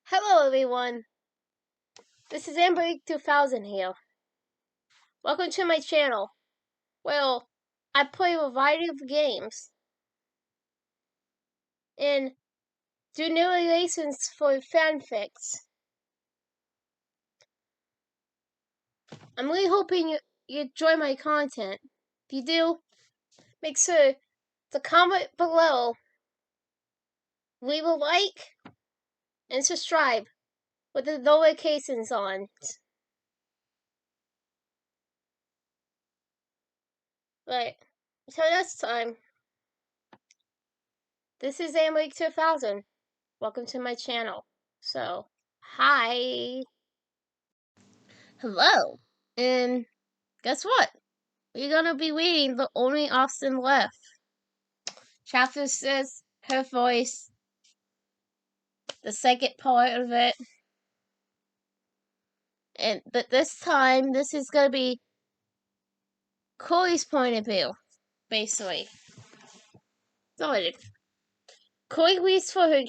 Hello everyone, this is AmberAnkNA here. Welcome to my channel. Well, I play a variety of games and do narrations for fanfics. I'm really hoping you enjoy my content. If you do, make sure to comment below, leave a like, and subscribe with the notifications on. Right, until next time, this is AmberAnkNA. Welcome to my channel. So, hi. Hello. And guess what? We're gonna be reading The Only Option Left. Chapter 6, Her Voice, the second part of it. But this time, this is gonna be Chloe's point of view, basically. So, Chloe reached for the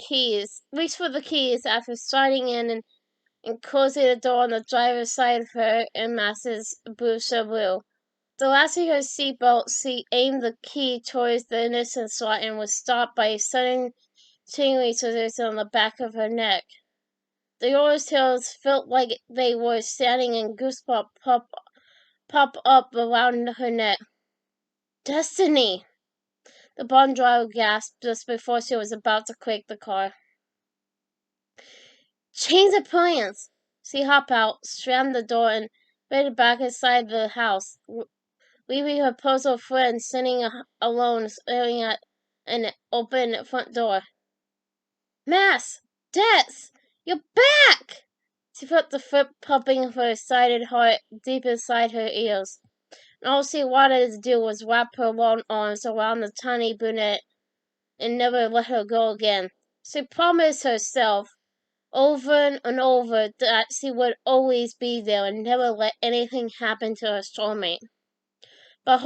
keys after sliding in and closing the door on the driver's side of her and Mass's blue Subaru. Relaxing her seatbelt, she aimed the key towards the ignition slot and was stopped by a sudden tingling sensation on the back of her neck. The orange tails felt like they were standing and goosebumps pop up around her neck. Destiny! The blonde driver gasped just before she was about to click the car. Change of plans! She hopped out, slammed the door, and headed back inside the house, leaving her puzzled friend sitting alone staring at an open front door. Mass! Des! You're back! She felt the foot pumping her excited heart deep inside her ears, and all she wanted to do was wrap her long arms around the tiny brunette and never let her go again. She promised herself over and over that she would always be there and never let anything happen to her soulmate. But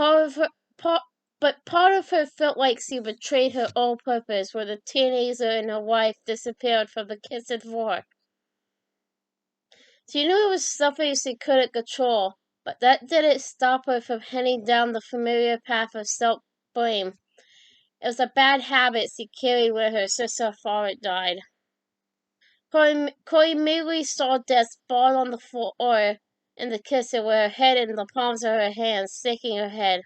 part of her felt like she betrayed her own purpose when the teenager and her wife disappeared from the kitchen floor. She knew it was something she couldn't control, but that didn't stop her from heading down the familiar path of self-blame. It was a bad habit she carried when her sister's father died. Chloe immediately saw Des sprawled on the floor in the kitchen with her head in the palms of her hands, shaking her head.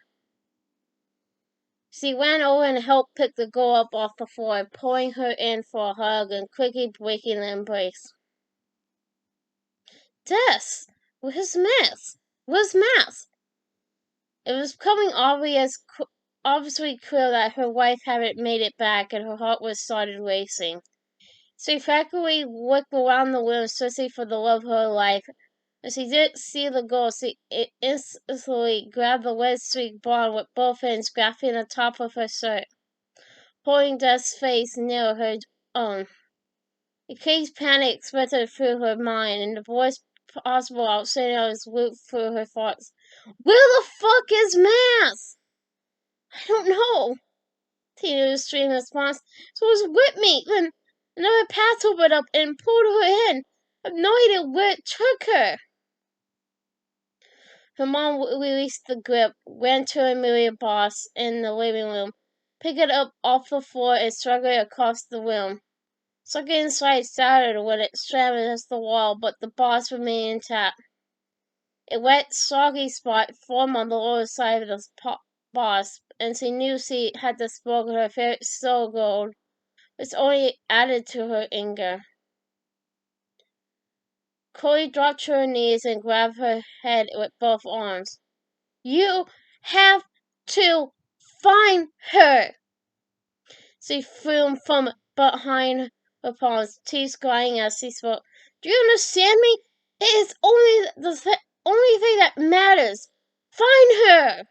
She ran over and helped pick the girl up off the floor, pulling her in for a hug and quickly breaking the embrace. Des! Where's Mass? Where's Mass? It was becoming obviously clear that her wife hadn't made it back, and her heart was started racing. She frantically looked around the room, searching for the love of her life. When she didn't see the girl, she instantly grabbed the red streak blonde with both hands, grasping the top of her shirt, pulling Des' face near her own. A crazed panic sprinted through her mind, and the voice possible outsiders whooped through her thoughts. Where the fuck is Mass? I don't know. Tina screamed in response. So it was with me. Then another path opened up and pulled her in. I have no idea where it took her. Her mom released the grip, ran to Amelia Boss in the living room, picked it up off the floor and struggled it across the room. Something inside shattered when it slammed against the wall, but the boss remained intact. A wet, soggy spot formed on the lower side of the boss, and she knew she had to spoil her favorite soul gold, which only added to her anger. Chloe dropped to her knees and grabbed her head with both arms. You have to find her! She fumed from behind her palms, teeth crying as she spoke. Do you understand me? It is only the only thing that matters. Find her!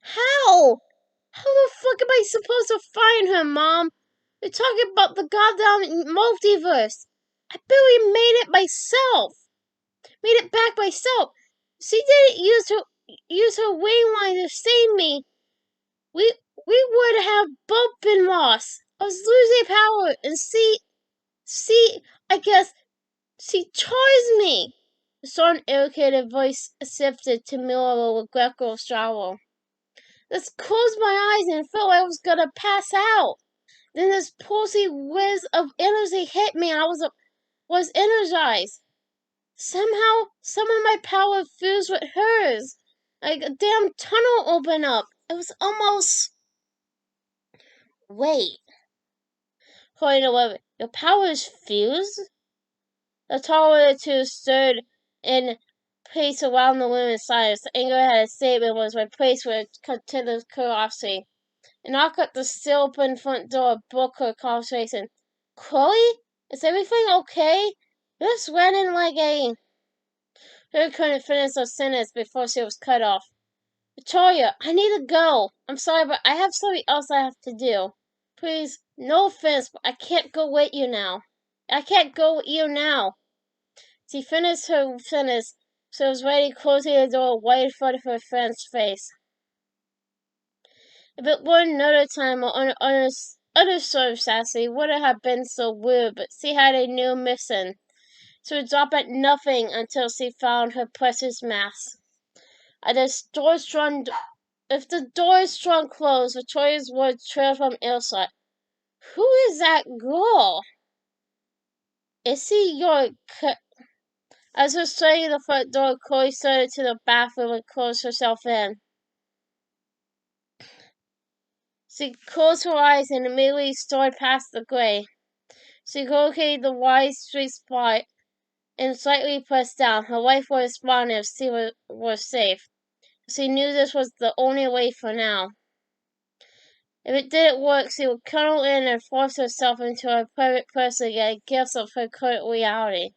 How? How the fuck am I supposed to find her, Mom? You're talking about the goddamn multiverse. I barely made it myself. Made it back myself. She didn't use her wing line to save me. We would have both been lost. I was losing power, and she See, I guess she chose me. The sudden irritated voice shifted to Miller with regretful scowl. Just closed my eyes and felt I was gonna pass out. Then this pulsy whiz of energy hit me and I was energized. Somehow, some of my power fused with hers. Like a damn tunnel opened up. It was almost... Wait. According to Weber, your power is fused? The taller of the two stood in place around the room in silence. The anger had a statement was replaced with contented curiosity. A knock at the still open front door broke her concentration. Chloe? Is everything okay? You just ran in like a... Her couldn't finish her sentence before she was cut off. Victoria, I need to go. I'm sorry, but I have something else I have to do. Please, no offense, but I can't go with you now. She finished her sentence, so was ready, closing the door right in front of her friend's face. If it were another time or other circumstances, it wouldn't have been so weird, but she had a new mission. She would drop at nothing until she found her precious mask. If the door is strong closed, Victoria's words trailed from earshot. Who is that girl? Is she your... As her studying the front door, Chloe started to the bathroom and closed herself in. She closed her eyes and immediately started past the gray. She located the wide street spot and slightly pressed down. Her wife would respond if she was safe. She knew this was the only way for now. If it didn't work, she would cuddle in and force herself into her private person to get a glimpse of her current reality.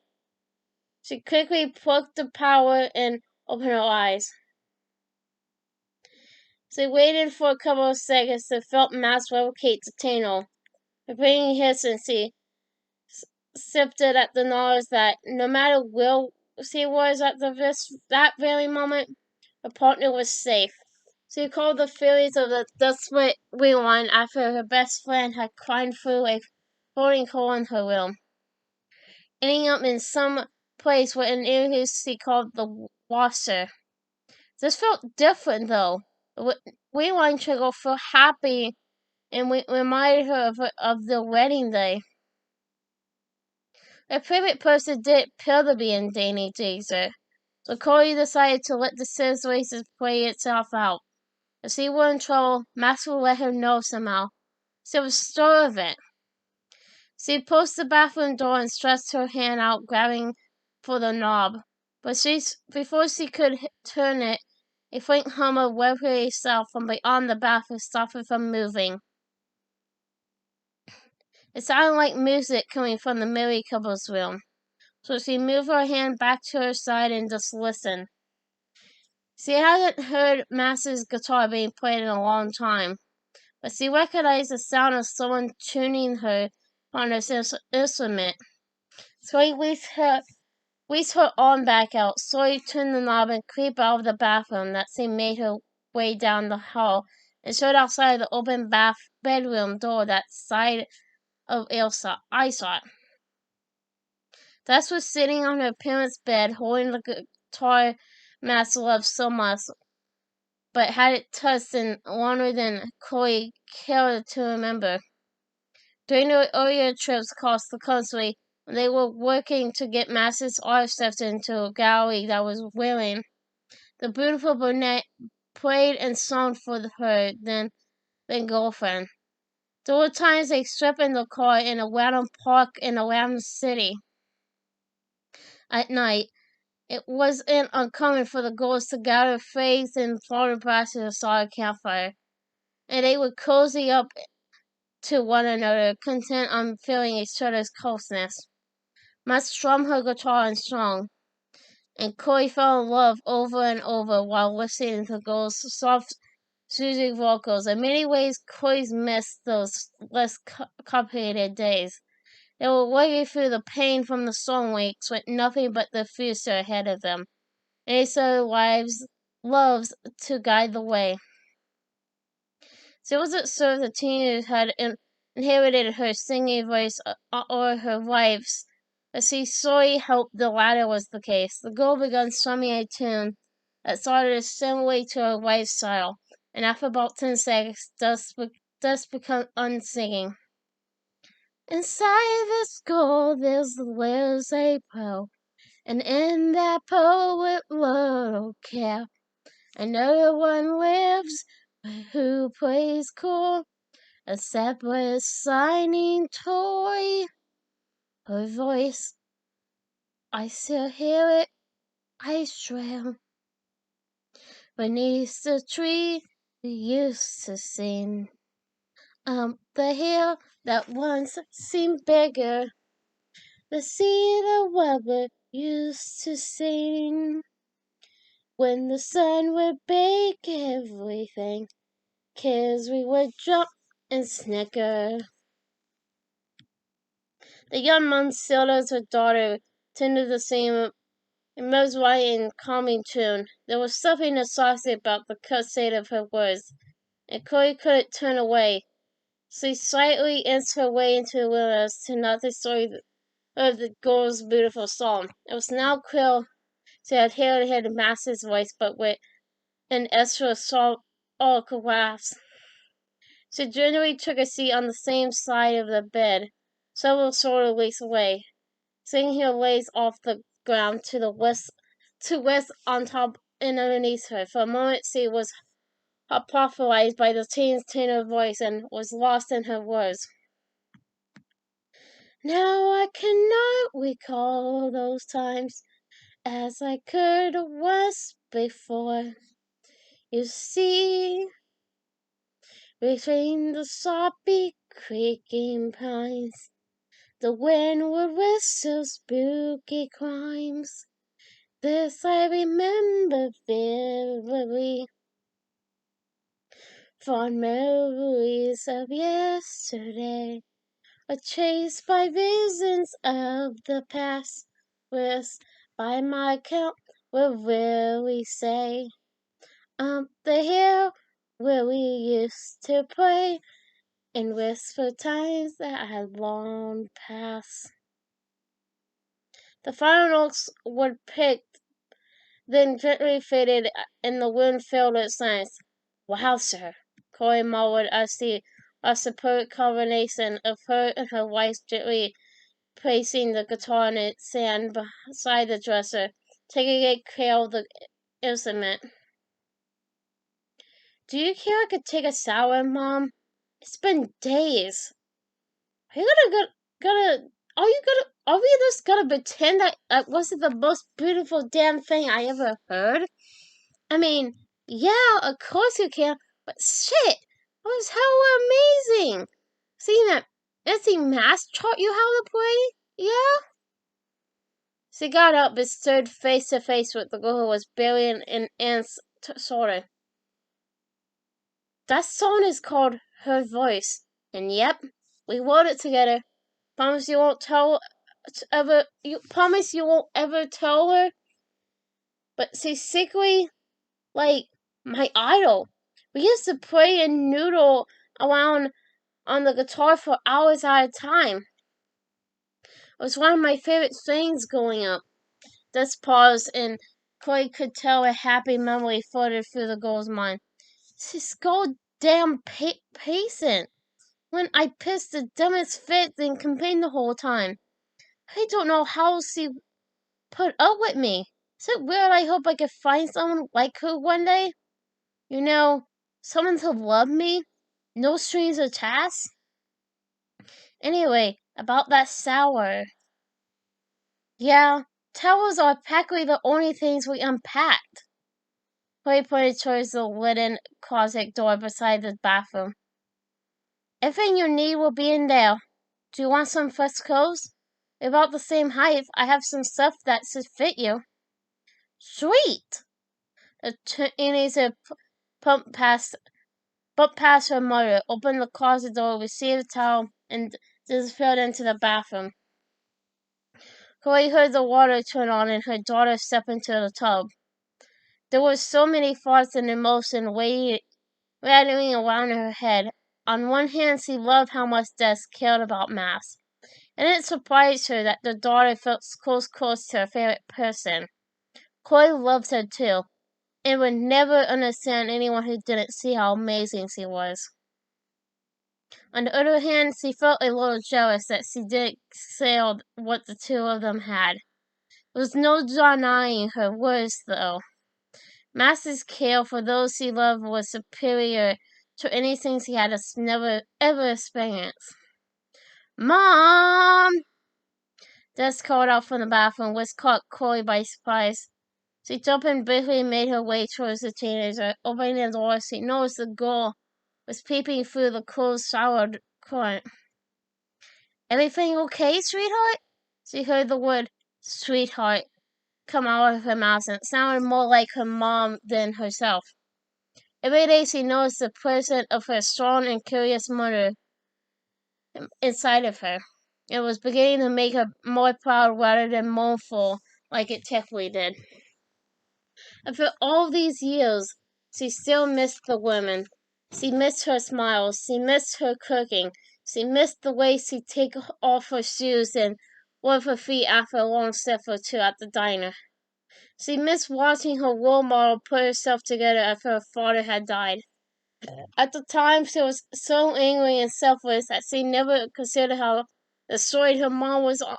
She quickly plucked the power and opened her eyes. She waited for a couple of seconds and felt mass replicate the tunnel. Her brain hissed and she sifted at the knowledge that no matter where she was at that very moment, her partner was safe. She recalled the feelings of the desperate rewind after her best friend had climbed through a floating hole in her room, ending up in some place where an area she called the washer. This felt different though. The rewind trigger felt happy and reminded her of the wedding day. Her favorite person didn't appear to be in danger, so Chloe decided to let the situation play itself out. If she were in trouble, Max would let her know somehow. She was sure of it. She pushed the bathroom door and stretched her hand out, grabbing for the knob. But before she could turn it, a faint hum of weaponry itself from beyond the bathroom stopped her from moving. It sounded like music coming from the married couple's room, so she moved her hand back to her side and just listened. She hadn't heard Max's guitar being played in a long time, but she recognized the sound of someone tuning her on this instrument. So he reached her arm back out, slowly turned the knob and creeped out of the bathroom. That she made her way down the hall and stood outside the open bedroom door that side of eyesight. Tess was sitting on her parents' bed, holding the guitar Max loved so much, but hadn't touched in longer than Chloe cared to remember. During their earlier trips across the country, when they were working to get Max's art steps into a gallery that was willing, the beautiful brunette played and sung for her then girlfriend. There were times they stripped in the car in a random park in a random city. At night, it wasn't uncommon for the girls to gather fags and flower brasses aside a campfire, and they would cozy up to one another, content on feeling each other's closeness. Max strummed her guitar and sung, and Chloe fell in love over and over while listening to the girls' soft, soothing vocals. In many ways, Chloe missed those less complicated days. They were working through the pain from the storm weeks with nothing but the future ahead of them. And they saw loves to guide the way. She wasn't sure the teenagers had inherited her singing voice or her wife's, but she sorely hoped the latter was the case. The girl began strumming a tune that started similarly to her wife's style, and after about 10 seconds, thus become unsinging. Inside this girl lives a pearl, and in that pearl with little care, another one lives who plays cool, a separate shining toy. Her voice, I still hear it, I trail beneath the tree we used to sing. The hill that once seemed bigger, the sea the weather used to sing. When the sun would bake everything, kids we would jump and snicker. The young mom still as her daughter tended the same mesmerizing and calming tune. There was something exhausting about the cut state of her words, and Chloe couldn't turn away. She slightly inched her way into the wilderness to not the story of the girl's beautiful song. It was now clear she had heard the master's voice, but with an extra soft grasp. She generally took a seat on the same side of the bed, several short leagues away, seeing her legs off the ground to rest on top and underneath her. For a moment she was hypnotized by the teen's tenor voice and was lost in her words. Now I cannot recall those times as I could once before. You see, between the soppy creaking pines, the wind would whistle spooky crimes. This I remember vividly, fond memories of yesterday are chased by visions of the past, which by my count will really say, the hill where we used to play in wistful times that had long passed. The final notes were picked, then gently faded, and the wind filled its silence. Wow, sir, Chloe murmured as the superb combination of her and her wife gently placing the guitar in its stand beside the dresser, taking good care of the instrument. Do you care I could take a shower, Mom? It's been days. Are you are we just gonna pretend that wasn't the most beautiful damn thing I ever heard? I mean, yeah, of course you can, but shit, it was hella amazing. Seeing that empty mask taught you how to play? Yeah? She got up and stood face to face with the girl who was barely an inch shorter. That song is called Her Voice, and yep, we wrote it together. Promise you won't ever tell her? But she's secretly, like, my idol. We used to play and noodle around on the guitar for hours at a time. It was one of my favorite things growing up. This paused, and Chloe could tell a happy memory floated through the girl's mind. She's goddamn patient. When I pissed the dumbest fit and complained the whole time. I don't know how she put up with me. Is it weird I hope I could find someone like her one day? You know, someone to love me? No strings attached? Anyway, about that sour. Yeah, towels are practically the only things we unpacked. Chloe pointed towards the wooden closet door beside the bathroom. Everything you need will be in there. Do you want some fresh clothes? About the same height, I have some stuff that should fit you. Sweet! The teenager bumped past her mother, opened the closet door, received a towel, and disappeared into the bathroom. Chloe heard the water turn on and her daughter step into the tub. There were so many thoughts and emotions rattling around her head. On one hand, she loved how much Des cared about math, and it surprised her that the daughter felt close to her favorite person. Chloe loved her too, and would never understand anyone who didn't see how amazing she was. On the other hand, she felt a little jealous that she didn't excel what the two of them had. There was no denying her words, though. Mass's care for those she loved was superior to anything she had never ever experienced. Mom! Des called out from the bathroom, which caught Chloe by surprise. She jumped in briefly and made her way towards the teenager. Opening the door, she noticed the girl was peeping through the closed shower curtain. Everything okay, sweetheart? She heard the word sweetheart come out of her mouth, and it sounded more like her mom than herself. Every day she noticed the presence of her strong and curious mother inside of her. It was beginning to make her more proud rather than mournful like it typically did. After all these years, she still missed the women. She missed her smiles. She missed her cooking. She missed the way she'd take off her shoes and rub her feet after a long step or two at the diner. She missed watching her role model put herself together after her father had died. At the time, she was so angry and selfless that she never considered how destroyed her mom was on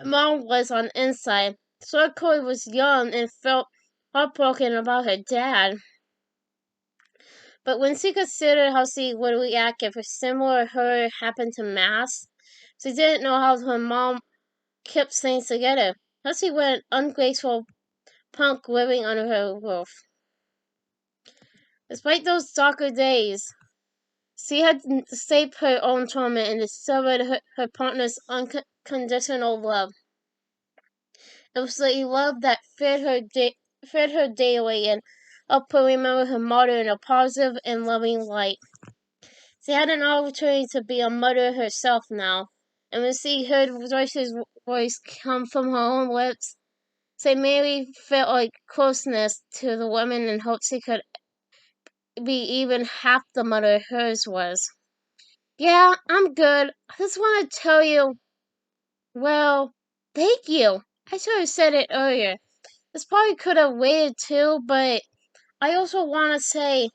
the inside. So Chloe was young and felt heartbroken about her dad. But when she considered how she would react if a similar her happened to Mass, she didn't know how her mom kept things together. How she went ungrateful punk living under her roof. Despite those darker days, she had saved her own torment and discovered her partner's unconditional love. It was a love that fed her daily and helped her remember her mother in a positive and loving light. She had an opportunity to be a mother herself now, and when she heard Joyce's voice come from her own lips, she merely felt like closeness to the woman and hoped she could be even half the mother hers was. Yeah, I'm good. I just want to tell you, well, thank you. I should have said it earlier. This probably could have waited too, but I also want to say,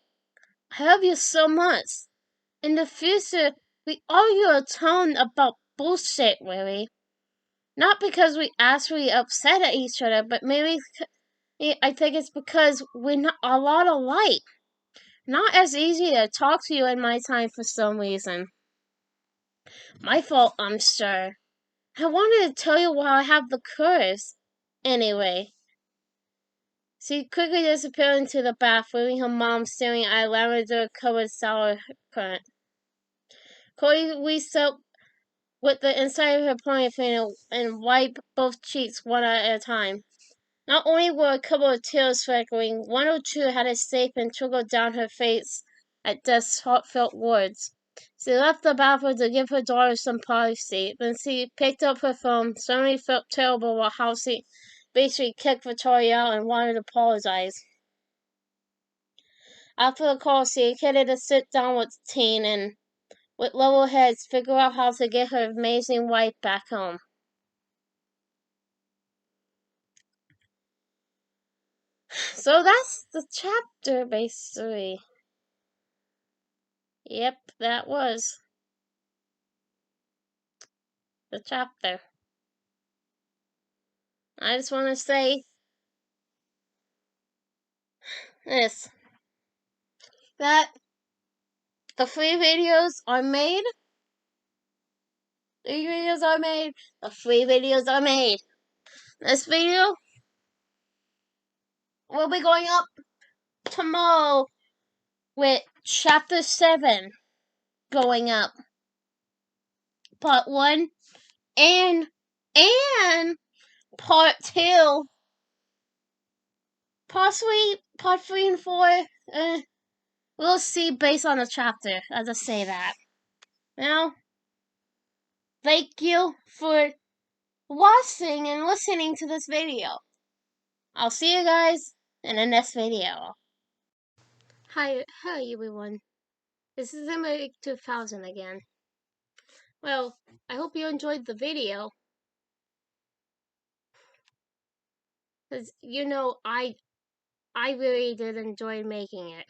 I love you so much. In the future, we argue a ton about bullshit, really. Not because we actually upset at each other, but maybe I think it's because we're not a lot alike. Not as easy to talk to you in my time for some reason. My fault, I'm sure. I wanted to tell you while I have the curse. Anyway. She quickly disappeared into the bath, leaving her mom staring at a lavender-covered shower curtain. Chloe reached up with the inside of her ponytail and wiped both cheeks one at a time. Not only were a couple of tears trickling, one or two had escaped and trickled down her face at Death's heartfelt words. She left the bathroom to give her daughter some privacy. Then she picked up her phone, suddenly felt terrible about how she basically kicked Victoria out and wanted to apologize. After the call, she headed to sit down with Teen and, with level heads, figure out how to get her amazing wife back home. So that's the chapter, basically. Yep, that was the chapter. I just want to say this, that the free videos are made. The free videos are made. This video will be going up tomorrow with chapter 7 going up. Part 1 and part 2. Possibly part 3 and 4. We'll see based on the chapter. I'll just say that. Now, thank you for watching and listening to this video. I'll see you guys in the next video. Hi everyone. This is in 2000 again. Well, I hope you enjoyed the video. Because, you know, I really did enjoy making it.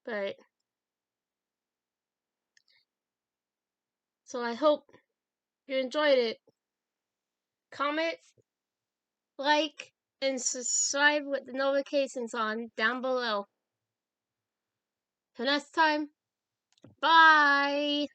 But, so I hope you enjoyed it. Comment, like, and subscribe with the notifications on down below. Till next time, bye!